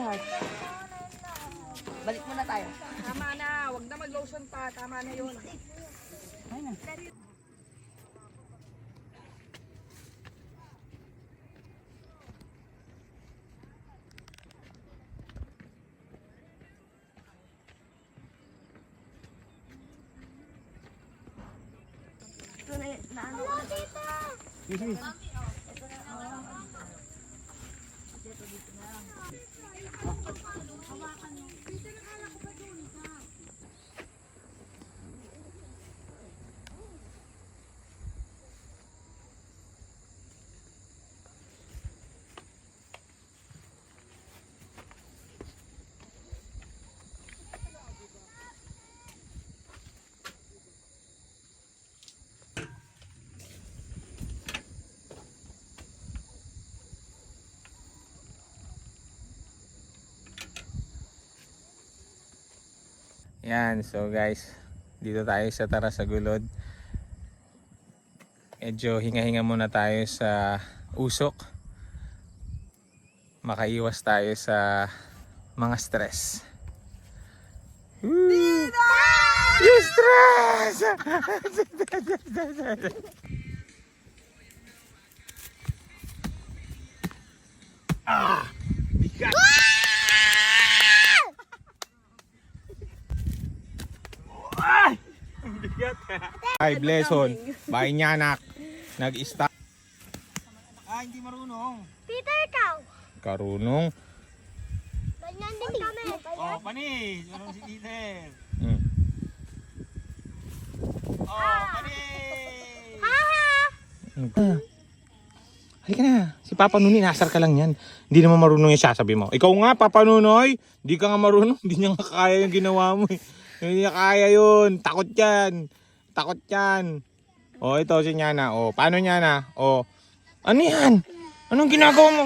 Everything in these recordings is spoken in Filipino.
heart. Balik muna tayo. Tama na, wag na mag-lotion pa. Tama na yun. Ayun na. Ito na ano. Excuse me. Yan, so guys, dito tayo sa Tarasagulod. Medyo hinga-hinga muna tayo sa usok. Makaiwas tayo sa mga stress. Woo! You stress! Ah! Bigat! Ay, Bleson, bahay niya anak. Nag-stop. Ah, hindi marunong. Peter, ikaw. Karunong. Ganyan din kami. Oh, panis. Marunong si Peter. Oh, panis. Haha. Halika na. Si Papa Nunoy, nasar ka lang yan. Hindi naman marunong yung sasabi mo. Ikaw nga, Papa Nunoy. Hindi ka nga marunong. Hindi niya nga kaya yung ginawa mo. Hindi niya kaya yun. Takot yan. Takot yan. O, ito si Nyana. O, paano Nyana? O, ano yan? Anong ginagawa mo?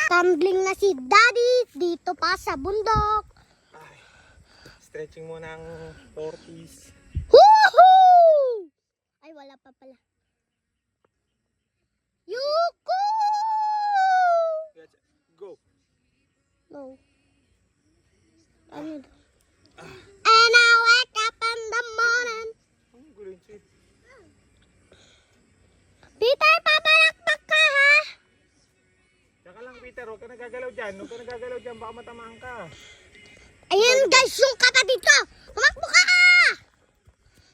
Tumbling na si Daddy dito pa sa bundok. Stretching mo ng 40s. Woohoo! Ay, wala pa pala. Yuku! Go. No. Ano? And I wake up in the morning. Peter, papalakpak ka ha? Saka lang Peter, huwag ka nagagalaw dyan. Huwag ka nagagalaw dyan, baka matamaan ka. Ayan guys, yung kapatid ko. Tumakbo ka!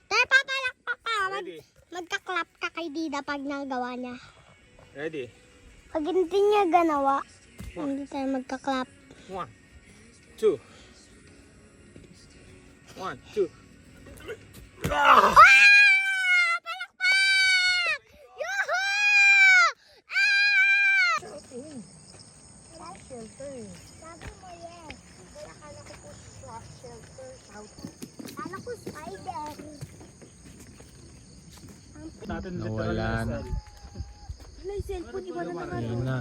Peter, papalakpak ka. Ready? Magka-clap ka kay Dida pag nagawa niya. Ready? Pag hindi niya ganawa, hindi tayo magka-clap. 1, 2. 1, 2. Ah! Palakpak! Yuhu! Ah! Shelter. Sabi mo yes. Akala ko po shelter. Akala ko spider. Nawala na. Wala yung cellphone, iba na naman. Ayun na.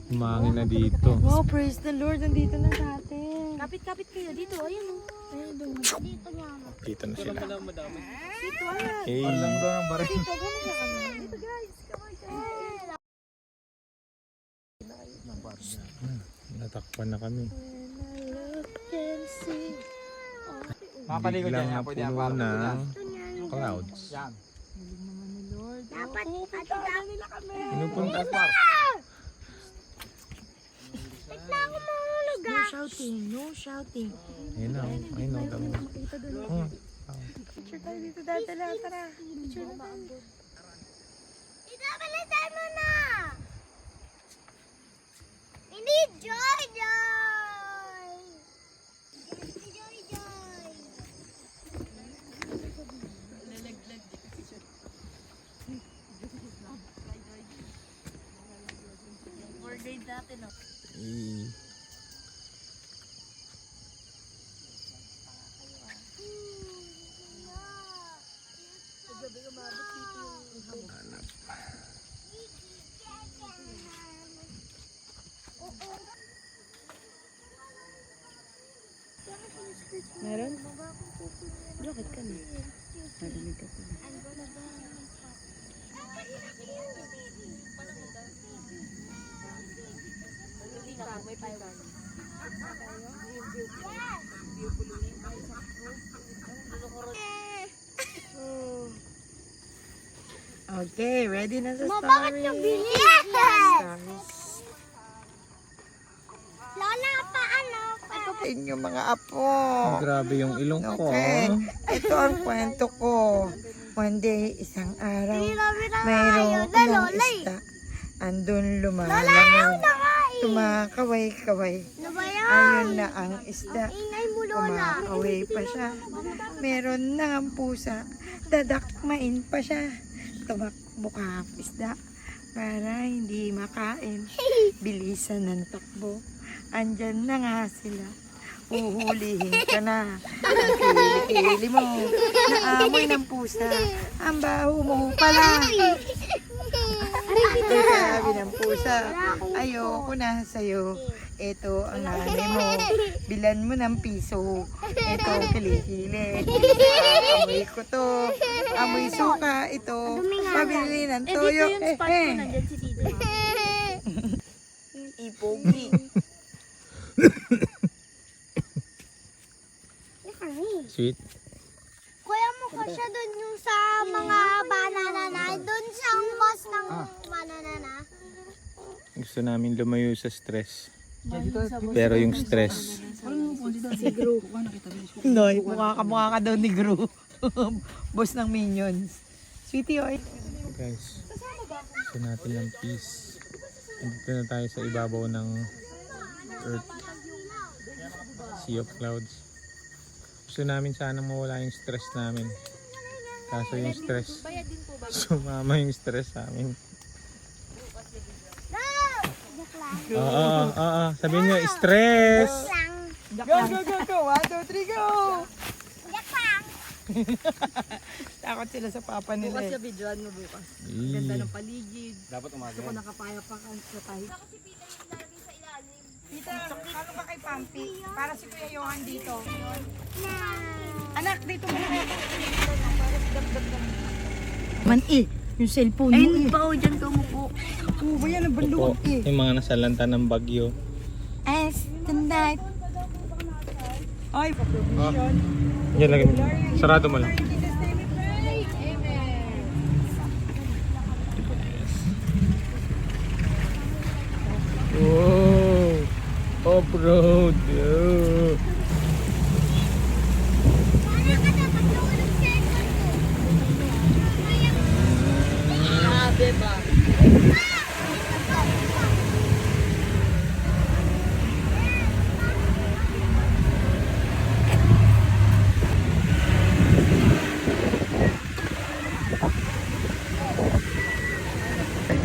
Umangin na dito. Wow, praise the Lord. Nandito na sa atin. Kapit-kapit kayo dito. Ayun o. Ayun doon. Dito niya. Dito na sila. Dito, ayan. Hey. Alam daw ng baril. Dito, gano'n na kami. Dito guys. Come on guys. Natakpan na kami. Mapaligod Biglang yan, pwede yan, napuno parang ng clouds. yan. Galing naman ni Lord. Dapat nila kami. Pinupunta na ako mahulog No shouting. No shouting. Ayun na. Ayun na. Makita doon. Picture tayo dito dati. Tara. Picture na tayo. Ito palitan mo na. Hindi Joy Joy. Joy Joy. More grade natin o. Meron? Bakit ka na? Narinig ka pala. Okay, ready na sa Ma, story. bakit nyo bilis? Stories. Lola, paano? Inyong mga apo. Grabe yung ilong ko. Okay, ito ang kwento ko. One day, isang araw, mayroong unang isda. Andun lumalangon. Tumakaway-kaway. Ano ba yan? Ayun na ang isda. Ingay mo, Lola. Kumakaway pa siya. Meron na ang pusa. Dadakmain pa siya. Tumakbo ka, isda. Para hindi makain. Bilisan ng takbo. Andyan na nga sila. Uhulihin ka na. Ang kilikili mo. Naamoy ng pusa. Ang baho mo pala. Sabi ng pusa, ayoko na sa'yo. Ito ang nanay mo. Bilan mo ng piso. Ito ang kilikili. Amoy ko to. Amoy suka. Ito. Pabili ng toyo. Nandyan si Tito. Ipogi. Sweet. Kuya mo ko siya dun yung sa mga banana na. Dun sa boss ng banana na. Gusto namin lumayo sa stress. Pero yung stress, Noy, mukha ka daw ni Gru. Boss ng Minions. Sweetie, oy. guys, gusto natin ng peace. Nandito na tayo sa ibabaw ng earth. Sea of clouds. Gusto namin sana mawala yung stress namin. Kaso yung stress, sumama yung stress sa amin. Oo. Sabihin nyo, stress! Go, go, go, go. 1, 2, 3, go! Takot sila sa papa nila. Bukas eh. sa videoan mo bukas. Eh, Ganda ng paligid. Dapat umaga. Ako nakapaya pa sa tahi. Tita, ano ka kay Pampi? Para si Kuya Johan dito. Anak, dito mo na kayo. Man yung cellphone mo Ayun pa o dyan ka mo po. Oo ba yan, ang opo, banduan yung mga nasalanta ng bagyo. As tonight. Ay, Yan lagi. Sarado mo lang. Wow! Off-road! Yeah. Grabe ba?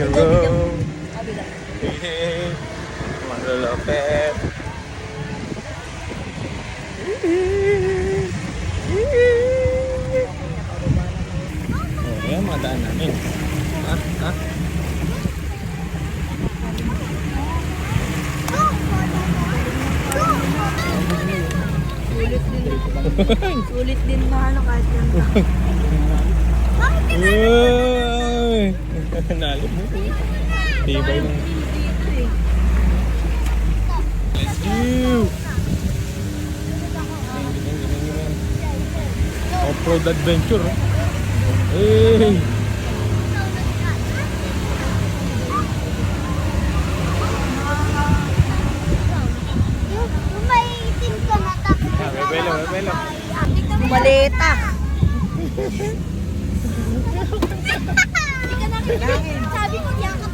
Hello! Manlolopet! Oh, yan mga daan namin. Ha? Sulit din na ano kahit yan. Uy! Nalo mo. Tibay lang. Let's go! Off-road adventure. Hey! May itim ka na tapos. Belo. Maleta. Sabi ko, diyan ka